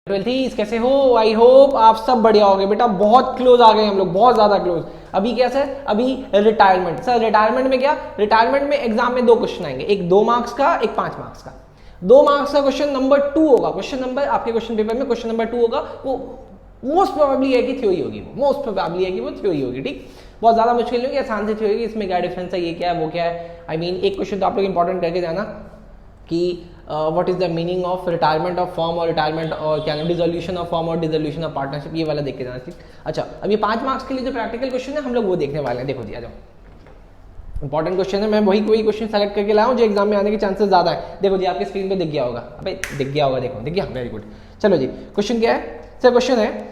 ट्वेल्थीज कैसे हो? I hope आप सब बढ़िया होगे बेटा। बहुत क्लोज आ गए हम लोग, बहुत ज्यादा क्लोज। अभी क्या सर? अभी रिटायरमेंट। सर रिटायरमेंट में क्या? रिटायरमेंट में एग्जाम में दो क्वेश्चन आएंगे, एक 2 मार्क्स का, एक 5 मार्क्स का। 2 मार्क्स का क्वेश्चन नंबर 2 होगा, क्वेश्चन नंबर आपके क्वेश्चन पेपर में क्वेश्चन नंबर 2 होगा। वो मोस्ट प्रोबेबली है कि थ्योरी होगी, वो मोस्ट प्रोबेबली है कि वो थ्योरी होगी। ठीक, बहुत ज्यादा मुश्किल नहीं होगी, आसान से थ्योरी होगी। इसमें क्या डिफरेंस है, ये क्या है, वो क्या है। आई मीन एक क्वेश्चन तो आप लोग इंपॉर्टेंट करके जाना कि what is the meaning of retirement of form और रिटायरमेंट और क्या नाम डिसोल्यूशन ऑफ फॉर्म और डिसोल्यूशन ऑफ पार्टनरशिप, ये वाला देख के जाना ठीक। अच्छा, अब ये 5 मार्क्स के लिए जो प्रैक्टिकल क्वेश्चन है हम लोग वो देखने वाले हैं। देखो जी, आ जाओ, इंपॉर्टेंट क्वेश्चन है। मैं वही क्वेश्चन सेलेक्ट करके लाया हूँ जो एग्जाम में आने के चांसेस ज्यादा है। देखो जी, आपके स्क्रीन पे दिख गया होगा। अबे दिख गया होगा, देखो दिख गया, वेरी गुड। चलो जी, क्वेश्चन क्या है सर? क्वेश्चन है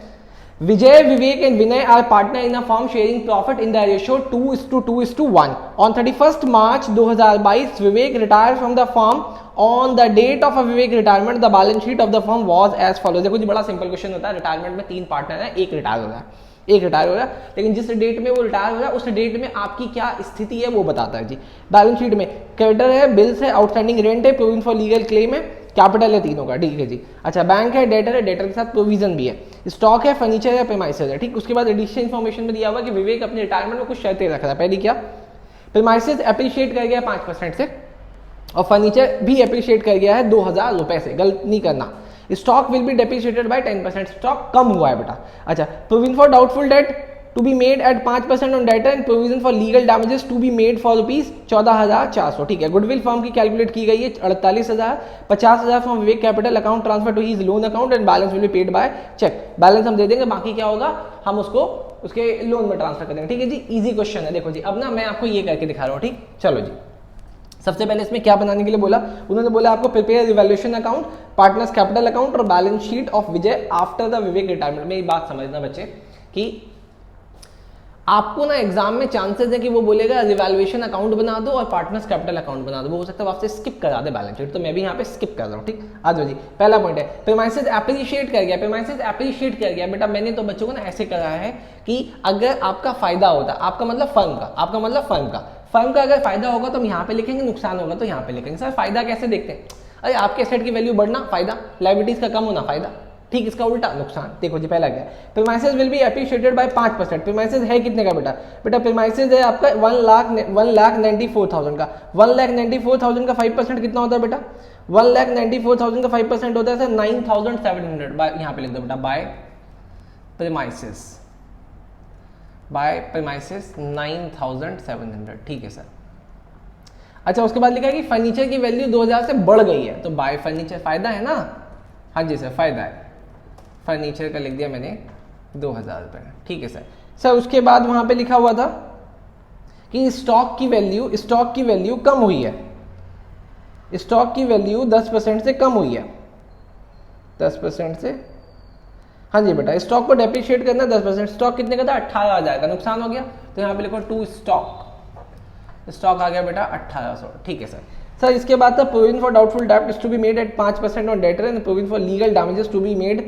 Vijay, Vivek and Vinay are partner in a firm sharing profit in the ratio 2:2:1. On 31st March 2022, Vivek retired from the firm. On the date of a Vivek retirement, the balance sheet of the firm was as follows. देखो जी, बड़ा simple question होता है। Retirement में 3 partner है, एक retire हो रहा है, एक रिटायर हो रहा है, लेकिन जिस डेट में वो रिटायर हो रहा है उस डेट में आपकी क्या स्थिति है वो बताता है जी। बैलेंस शीट में क्रेडिटर है, बिल्स है, आउटस्टैंडिंग रेंट है, प्रोविजन फॉर लीगल क्लेम है, कैपिटल है तीनों का। ठीक है जी। अच्छा, बैंक है, डेटर है, डेटर के साथ प्रोविजन भी है, स्टॉक है, फर्नीचर है, प्रीमाइसेस है। ठीक, उसके बाद एडिशनल इन्फॉर्मेशन में दिया हुआ कि विवेक अपने रिटायरमेंट में कुछ शर्तें रख रहा है। पहली क्या? प्रीमाइसेस एप्रिशिएट कर गया 5% से, और फर्नीचर भी एप्रिशिएट कर गया है 2000 रुपए से। गलत नहीं करना। Stock will be depreciated by 10%, stock कम हुआ है बेटा। अच्छा, provision for doubtful debt to be made at 5% on debtor and provision for legal damages to be made for rupees 14,400। ठीक है। गुडविल फर्म की कैलकुलेट की गई है 48,000, 50,000 from Vivek capital account transfer to his loan account and balance will be paid by cheque. Balance हम दे देंगे, बाकी क्या होगा हम उसको उसके लोन में ट्रांसफर कर देंगे। ठीक है जी, इजी क्वेश्चन है। देखो जी, अब ना मैं आपको ये करके दिखा रहा हूँ। ठीक, चलो जी। सबसे पहले इसमें क्या बनाने के लिए बोला उन्होंने? बोला आपको prepare evaluation account, partners capital account और balance sheet of Vijay after the Vivek retirement. मेरी बात समझना बच्चे कि आपको ना एग्जाम में चांसेस है कि वो बोलेगा रिवैल्यूएशन अकाउंट बना दो और पार्टनर्स कैपिटल अकाउंट बना दो। वो हो सकता है आपसे स्किप करा दे बैलेंस शीट, तो मैं भी यहाँ पे स्किप कर रहा हूँ। ठीक, आ जाओ जी। पहला पॉइंट है प्रीमाइसेस एप्रिशिएट कर गया। प्रीमाइसेस एप्रिशिएट कर गया बेटा, मैंने तो बच्चों को ना ऐसे करा है कि अगर आपका फायदा होता, आपका मतलब फर्म का, आपका मतलब फर्म का अगर फायदा होगा तो हम यहाँ पे लिखेंगे, नुकसान होगा तो यहाँ पे लिखेंगे। सर फायदा कैसे देखते हैं? अरे आपके एसेट की वैल्यू बढ़ना फायदा, लायबिलिटीज का कम होना फायदा। ठीक, इसका उल्टा नुकसान। देखो जी, पहला क्या? Premises will be appreciated by 5%। Premises है कितने का बेटा? बेटा प्रीमाइसेस है आपका 1,94,000 का। 1,94,000 का 5% कितना होता है बेटा? 1,94,000 का 5% होता है सर 9,700। यहाँ पे लिख दो बेटा, बाय प्रीमाइसेस, बाय प्रीमाइसेस 9,700। ठीक है सर। अच्छा, उसके बाद लिखा है कि फर्नीचर की वैल्यू 2000 से बढ़ गई है, तो बाय फर्नीचर फायदा है ना? हाँ जी सर, फायदा है। फर्नीचर का लिख दिया मैंने 2000 रुपये। ठीक है सर। सर उसके बाद वहां पे लिखा हुआ था कि स्टॉक की वैल्यू कम हुई है। स्टॉक की वैल्यू 10% से कम हुई है, 10% से। हाँ जी बेटा, स्टॉक को डेप्रिशिएट करना 10%। स्टॉक कितने का था? 18,000 का। नुकसान हो गया तो यहाँ पे लिखो टू स्टॉक आ गया बेटा 1800। ठीक है सर। सर इसके बाद था provision for doubtful debt is to be made at 5% on debtor and provision for legal damages to be made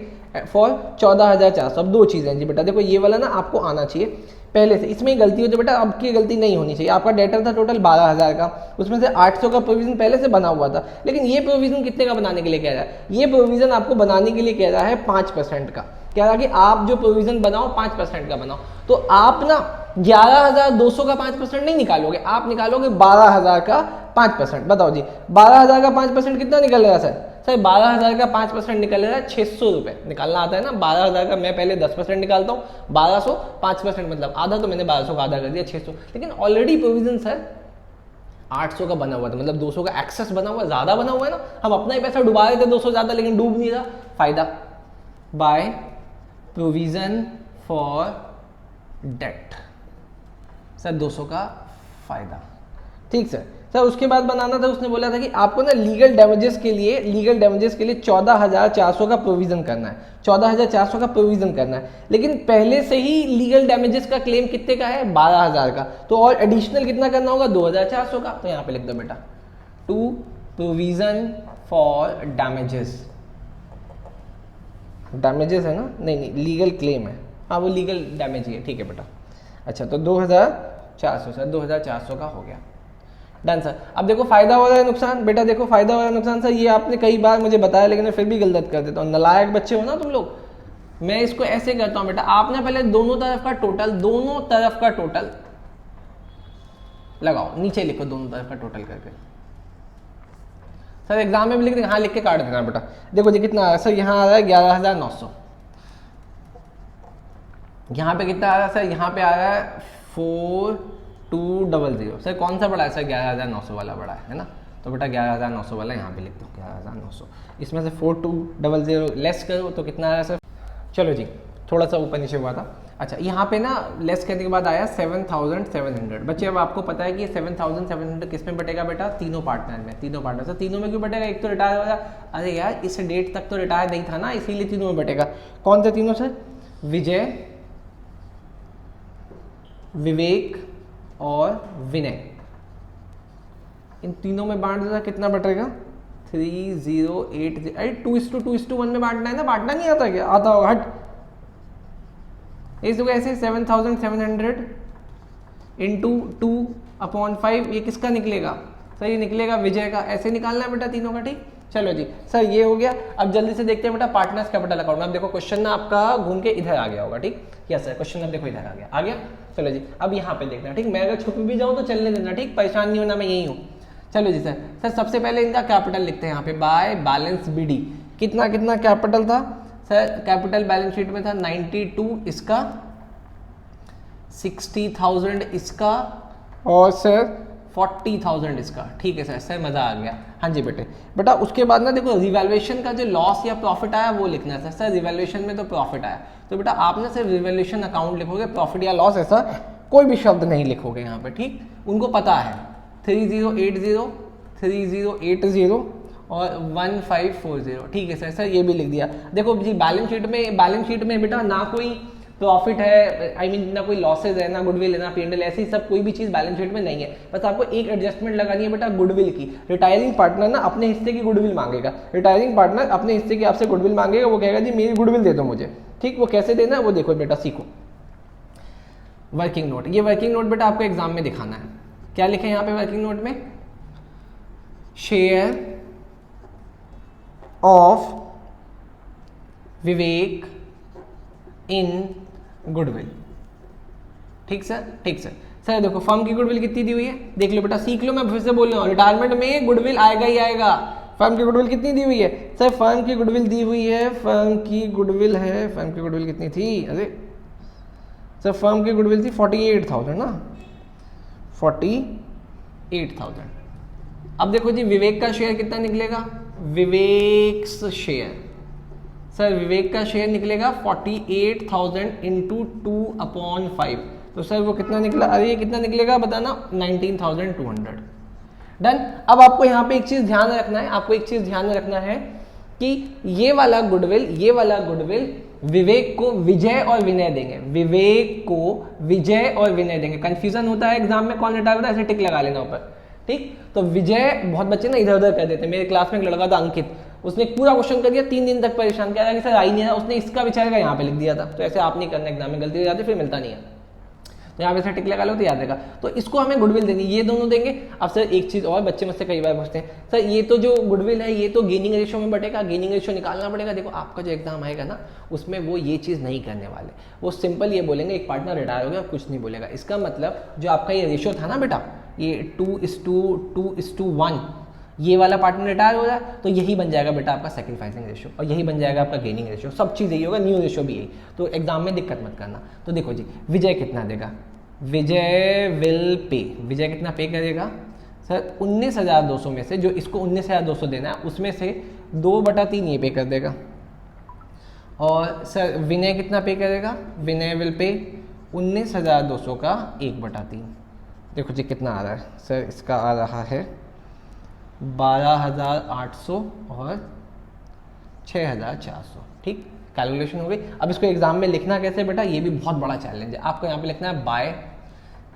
for 14,400। अब दो चीजें जी बेटा, देखो ये वाला ना आपको आना चाहिए पहले से। इसमें गलती हो तो बेटा आपकी गलती नहीं होनी चाहिए। आपका डेटर था टोटल 12,000 का, उसमें से 800 का प्रोविजन पहले से बना हुआ था, लेकिन ये प्रोविजन कितने का बनाने के लिए कह रहा है? ये प्रोविजन आपको बनाने के लिए कह रहा है 5% का। कह रहा है कि आप जो प्रोविजन बनाओ 5% का बनाओ। तो आप ना 11,200 का 5% नहीं निकालोगे, आप निकालोगे 12,000 का 5%। बताओ जी, 12,000 का 5% कितना निकल रहा है सर? सर 12,000 का 5% निकल रहा है 600 रुपए। निकालना आता है ना? 12,000 का मैं पहले 10% निकालता हूँ, 1200 5% मतलब आधा, तो मैंने 1200 का आधा कर दिया 600। लेकिन ऑलरेडी प्रोविजन सर 800 का बना हुआ था, मतलब 200 का एक्सेस बना हुआ है, ज्यादा बना हुआ है ना। हम अपना ही पैसा डुबा रहे थे 200 ज्यादा, लेकिन डूब नहीं रहा। फायदा by provision for debt sir 200 का फायदा। ठीक सर। सर उसके बाद बनाना था, उसने बोला था कि आपको ना लीगल डैमेजेस के लिए 14,400 का प्रोविजन करना है। 14,400 का प्रोविजन करना है, लेकिन पहले से ही लीगल डैमेजेस का क्लेम कितने का है? 12,000 का। तो और एडिशनल कितना करना होगा? 2,400 का। तो यहाँ पे लिख दो बेटा to provision for damages. Damages है ना? नहीं, लीगल क्लेम है। हाँ, वो लीगल डैमेज ही है। ठीक है बेटा। अच्छा, तो 2,400 सर 2,400 का हो गया। Done sir. अब देखो फायदा हो रहा है नुकसान, बेटा देखो फायदा हो रहा है नुकसान सर, ये आपने कई बार मुझे बताया लेकिन मैं फिर भी गलत कर देता हूँ, नलायक बच्चे हो ना तुम लोग। मैं इसको ऐसे करता हूँ बेटा, आपने पहले दोनों तरफ का टोटल लगाओ, नीचे लिखो दोनों तरफ का टोटल करके। सर एग्जाम में भी लिख देंगे, हाँ लिख के काट देना बेटा। देखो जी कितना आ रहा है सर, यहाँ आ रहा है 11,900, यहाँ पे कितना आ रहा है सर, यहाँ पे आ रहा है 4200। सर कौन सा बड़ा है सर, 11,900 वाला बड़ा है ना, तो बेटा 11,900 वाला यहाँ पे लिख दो 11,900। इसमें से 4200 लेस करो तो कितना आया सर, चलो जी थोड़ा सा ऊपर नीचे हुआ था। अच्छा यहाँ पे ना लेस करने के बाद आया 7,700। बच्चे अब आपको पता है कि 7,700 किस में बटेगा बेटा, तीनों पार्टनर में। तीनों पार्टनर से तीनों में क्यों बटेगा, एक तो रिटायर होगा, अरे यार इस डेट तक तो रिटायर नहीं था ना, इसीलिए तीनों में बटेगा। कौन थे तीनों सर, विजय, विवेक और विनय, इन तीनों में बांट देता कितना बटेगा 3080। अरे 2:2:1 में बांटना है ना, बांटना नहीं आता क्या, आता होगा हट। इसको ऐसे 7,700 इंटू 2/5, ये किसका निकलेगा सर, ये निकलेगा विजय का। ऐसे निकालना है बेटा तीनों का, ठीक। चलो जी सर ये हो गया। अब जल्दी से देखते हैं बेटा पार्टनर्स कैपिटल अकाउंट में। अब देखो क्वेश्चन ना आपका घूम के इधर आ गया होगा, ठीक। यस सर क्वेश्चन अब देखो इधर आ गया। चलो जी अब यहाँ पे देखना, ठीक। मैं अगर छुप भी जाऊँ तो चलने देना, ठीक, परेशान नहीं होना, मैं यही हूँ। चलो जी सर सबसे पहले इनका कैपिटल लिखते हैं यहाँ पे, बाय बैलेंस BD। कितना कितना कैपिटल था सर, कैपिटल बैलेंस शीट में था 92 इसका, 60,000 इसका और सर 40,000 इसका, ठीक है सर मज़ा आ गया। हाँ जी बेटा उसके बाद ना देखो रिवैल्यूएशन का जो लॉस या प्रॉफिट आया वो लिखना है सर। रिवैल्यूएशन में तो प्रॉफिट आया, तो बेटा आप ना सिर्फ रिवैल्यूएशन अकाउंट लिखोगे, प्रॉफिट या लॉस ऐसा कोई भी शब्द नहीं लिखोगे यहाँ पे, ठीक। उनको पता है 3080, 3080 और 1540, ठीक है सर ये भी लिख दिया। देखो जी बैलेंस शीट में बेटा ना कोई प्रॉफिट है, आई मीन ना कोई लॉसेज है, ना गुडविल है, ना P&L, ऐसी सब कोई भी चीज़ बैलेंस शीट में नहीं है। बस आपको एक एडजस्टमेंट लगानी है बेटा गुडविल की। रिटायरिंग पार्टनर ना अपने हिस्से की गुडविल मांगेगा, रिटायरिंग पार्टनर अपने हिस्से की आपसे गुडविल मांगेगा, वो कहेगा जी मेरी गुडविल दे दो मुझे, ठीक। वो कैसे देना है वो देखो बेटा सीखो। वर्किंग नोट, ये वर्किंग नोट बेटा आपको एग्जाम में दिखाना है। क्या लिखे यहाँ पे वर्किंग नोट में, share of Vivek in goodwill, ठीक सर। सर देखो फर्म की गुडविल कितनी दी हुई है, देख लो बेटा, सीख लो, मैं फिर से बोल रहा हूँ, रिटायरमेंट में गुडविल आएगा ही आएगा। फर्म की गुडविल कितनी दी हुई है सर, फर्म की गुडविल दी हुई है, फर्म की गुडविल कितनी थी, अरे सर फर्म की गुडविल थी 48,000 ना, 48,000। अब देखो जी विवेक का शेयर कितना निकलेगा, विवेक्स शेयर, सर विवेक का शेयर निकलेगा 48,000 इंटू 2/5, तो सर वो कितना निकला, अरे ये कितना निकलेगा बताना, 19,200। डन। अब आपको यहाँ पे एक चीज ध्यान रखना है, कि ये वाला गुडविल विवेक को विजय और विनय देंगे। कंफ्यूजन होता है एग्जाम में, कौन रिटायर होता है, ऐसे टिक लगा लेना ऊपर, ठीक। तो विजय, बहुत बच्चे ना इधर उधर कर देते हैं, मेरे क्लास में एक लड़का था अंकित, उसने पूरा क्वेश्चन कर दिया, 3 दिन तक परेशान किया कि सर आई नहीं है, उसने इसका बेचारे का यहाँ पे लिख दिया था। तो ऐसे आप नहीं करना, एग्जाम में गलती हो जाती फिर मिलता नहीं है, तो यहाँ पे से टिक लगा लो तो याद रहेगा। तो इसको हमें गुडविल देनी, ये दोनों देंगे। अब सर एक चीज और, बच्चे मुझसे कई बार पूछते हैं सर ये तो जो गुडविल है ये तो गेनिंग रेशियो में बटेगा, गेनिंग रेशियो निकालना पड़ेगा। देखो आपका जो एग्जाम आएगा ना उसमें वो ये चीज़ नहीं करने वाले, वो सिंपल ये बोलेंगे एक पार्टनर रिटायर हो गया, कुछ नहीं बोलेगा। इसका मतलब जो आपका ये रेशियो था ना बेटा, ये 2:1, ये वाला पार्टनर रिटायर हो जाए तो यही बन जाएगा बेटा आपका सैक्रिफाइसिंग रेशियो, और यही बन जाएगा आपका गेनिंग रेशियो, सब चीज़ यही होगा, न्यू रेशियो भी यही। तो एग्जाम में दिक्कत मत करना। तो देखो जी विजय कितना देगा, विजय विल पे, विजय कितना पे करेगा सर 19,200 में से, जो इसको 19,200 देना है उसमें से 2/3 ये पे कर देगा। और सर विनय कितना पे करेगा, विनय विल पे 19,200 का 1/3। देखो जी कितना आ रहा है सर, इसका आ रहा है 12,800 और 6,400, ठीक। कैलकुलेशन हो गई। अब इसको एग्जाम में लिखना कैसे बेटा, ये भी बहुत बड़ा चैलेंज है। आपको यहाँ पे लिखना है बाय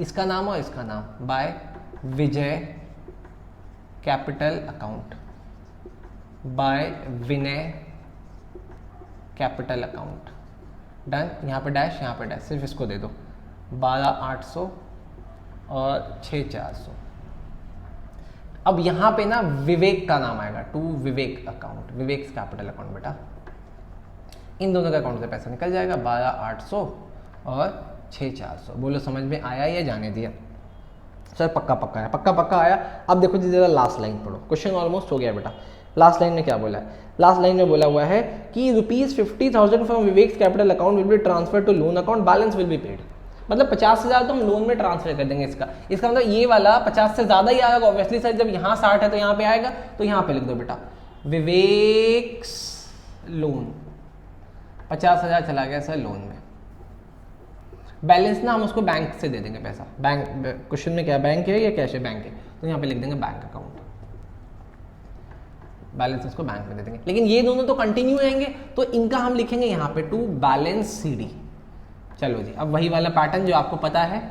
इसका नाम और इसका नाम, बाय विजय कैपिटल अकाउंट, बाय विनय कैपिटल अकाउंट। डन। यहाँ पे डैश, यहाँ पे डैश, सिर्फ इसको दे दो 12,800 और 6,400। अब यहाँ पे ना विवेक का नाम आएगा, to Vivek account, Vivek capital account बेटा। इन दोनों के अकाउंट से पैसा निकल जाएगा 12,800 और 6,400। बोलो समझ में आया या जाने दिया? सर पक्का पक्का है, पक्का पक्का आया। अब देखो जी जरा लास्ट लाइन पढ़ो, क्वेश्चन ऑलमोस्ट हो गया बेटा। लास्ट लाइन में क्या बोला है? लास्ट लाइन में बोला हुआ है कि ₹50,000 from Vivek's capital account will be transfer to loan account, balance will be paid. मतलब 50,000 तो हम लोन में ट्रांसफर कर देंगे। इसका मतलब ये वाला 50 से ज़्यादा ही आएगा ऑब्वियसली सर, जब यहाँ 60 है तो यहाँ पे आएगा, तो यहाँ पे लिख दो बेटा विवेक्स लोन, 50,000 चला गया सर लोन में। बैलेंस ना हम उसको बैंक से दे देंगे पैसा, बैंक, क्वेश्चन में क्या बैंक है या कैश है? बैंक है, तो यहाँ पे लिख देंगे बैंक अकाउंट, बैलेंस उसको बैंक में दे देंगे। लेकिन ये दोनों तो कंटिन्यू रहेंगे, तो इनका हम लिखेंगे यहाँ पे टू बैलेंस CD। चलो जी, अब वही वाला पैटर्न जो आपको पता है,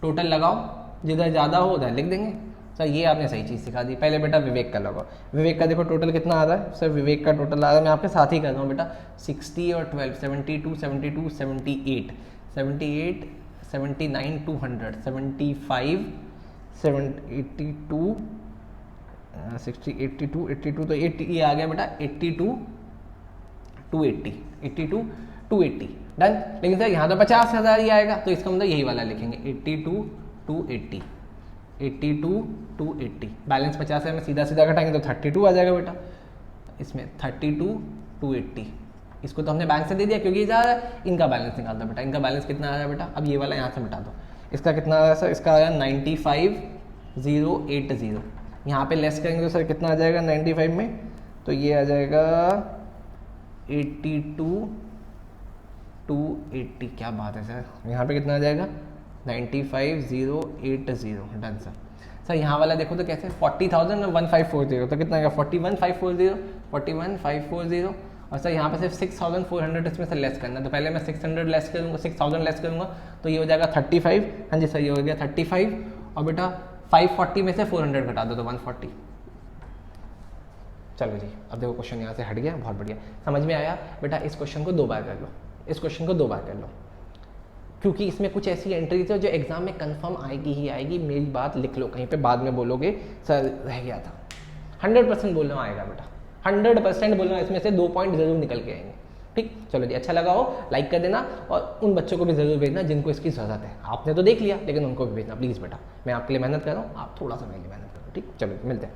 टोटल लगाओ, जिधर ज़्यादा हो उधर लिख देंगे। सर ये आपने सही चीज़ सिखा दी। पहले बेटा विवेक का लगाओ, विवेक का देखो टोटल कितना आ रहा है सर, विवेक का टोटल आ रहा है, मैं आपके साथ ही कर रहा हूँ बेटा, 60 और 12, 72, 72, 78, 78, 79, 200, 75, 82, 60, 82, 82 तो 80 ये आ गया बेटा, 82, 280, 82, 280 डन। लेकिन सर यहाँ तो 50,000 ही आएगा, तो इसका मतलब यही वाला लिखेंगे 82, 280, 82, 280। बैलेंस 50 है, में सीधा सीधा घटाएंगे तो 32 आ जाएगा बेटा। इसमें 32, 280, इसको तो हमने बैंक से दे दिया क्योंकि ज़्यादा है। इनका बैलेंस निकाल दो बेटा, इनका बैलेंस कितना आ रहा है बेटा? अब ये वाला यहाँ से मिटा दो, इसका कितना आ रहा है सर? इसका आ रहा है 95,080। यहाँ पे लेस करेंगे तो सर कितना आ जाएगा 95 में? तो ये आ जाएगा 82, 280। क्या बात है सर, यहाँ पे कितना आ जाएगा 95,080 डन सर। सर यहाँ वाला देखो तो कैसे 40,000 तो कितना आएगा 41,540, 41,540। और सर यहाँ पे सिर्फ 6,400 इसमें से लेस करना है, तो पहले मैं 600 लेस करूँगा, 6,000 लेस करूँगा, तो ये हो जाएगा 35। हाँ जी सर, ये हो गया 35। और बेटा 540 में से 400 घटा दो तो 140। चलो जी, अब देखो क्वेश्चन यहाँ से हट गया, बहुत बढ़िया, समझ में आया बेटा। इस क्वेश्चन को 2 बार कर लो, इस क्वेश्चन को 2 बार कर लो, क्योंकि इसमें कुछ ऐसी एंट्रीज है जो एग्जाम में कंफर्म आएगी ही आएगी। मेरी बात लिख लो कहीं पे, बाद में बोलोगे सर रह गया था। 100% बोलना आएगा बेटा, 100% बोलना, इसमें से 2 पॉइंट जरूर निकल के आएंगे। ठीक, चलो जी, अच्छा लगा हो लाइक कर देना, और उन बच्चों को भी जरूर भेजना जिनको इसकी ज़रूरत है। आपने तो देख लिया, लेकिन उनको भी भेजना प्लीज़ बेटा, मैं आपके लिए मेहनत कर रहा हूँ, आप थोड़ा सा मेरे लिए मेहनत करो। ठीक, चलो मिलते हैं।